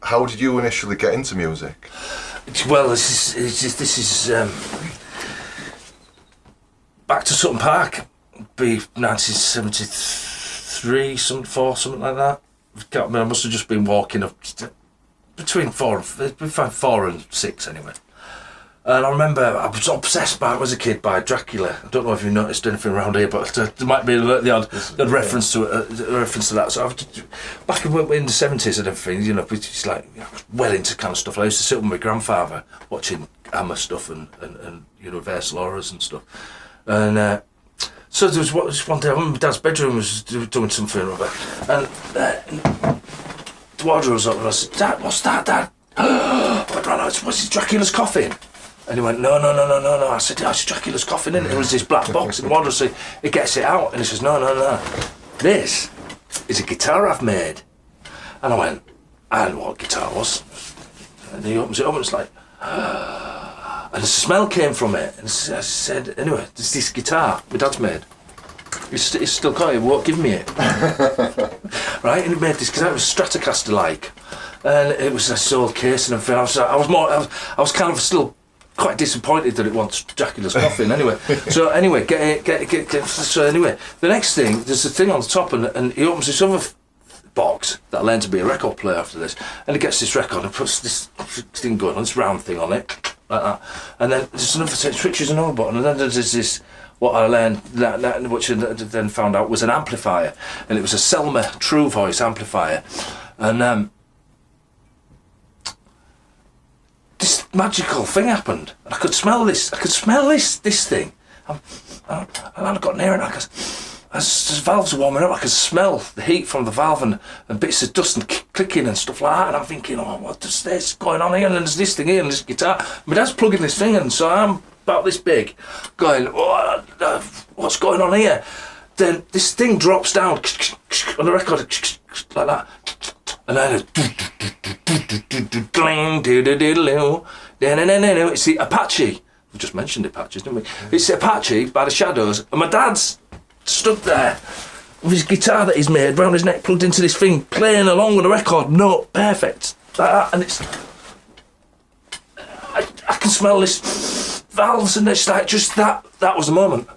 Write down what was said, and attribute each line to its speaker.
Speaker 1: how did you initially get into music?
Speaker 2: Well, this is back to Sutton Park, be 1973, something like that. I must have just been walking up between 4 and 6 anyway. And I remember I was obsessed as a kid by Dracula. I don't know if you noticed anything around here, but there might be the odd reference to that. So back in the 70s and everything, you know, it's like well into kind of stuff. I used to sit with my grandfather watching Hammer stuff and Universal Horrors and stuff. And so there was one day, I remember my dad's bedroom was doing something or other, and the wardrobe was up, and I said, "Dad, what's that, Dad?" I went, "No, what's Dracula's coffin?" And he went, no. I said, "Yeah, it's Dracula's coffin, isn't it?" It was this black box in the wardrobe, so he gets it out, and he says, no. This is a guitar I've made. And I went, I didn't know what guitar was. And he opens it up, and it's like, and the smell came from it. And I said, anyway, there's this guitar my dad's made. He's still got it, he won't give me it. Right, and he made this guitar, it was Stratocaster-like. And it was a old case and everything. I was kind of still quite disappointed that it wants Dracula's coffin anyway. So anyway, so anyway, the next thing, there's a thing on the top, and he opens this other box that I learned to be a record player after this, and he gets this record and puts this thing going on, this round thing on it, like that. And then there's another thing, switches another button, and then there's this, what I learned, which I then found out was an amplifier, and it was a Selmer True Voice amplifier. And this magical thing happened. I could smell this thing. And I got near it, and as the valves are warming up, I could smell the heat from the valve and bits of dust and clicking and stuff like that. And I'm thinking, oh, what is this going on here? And then there's this thing here and this guitar. My dad's plugging this thing in, so I'm about this big, going, what's going on here? Then this thing drops down on the record, like that. And then it's the Apache. We just mentioned Apaches, didn't we? It's the Apache by the Shadows, and my dad's stood there with his guitar that he's made round his neck, plugged into this thing, playing along with the record, note perfect, like that. And it's, I can smell this valves, and it's like just that was the moment.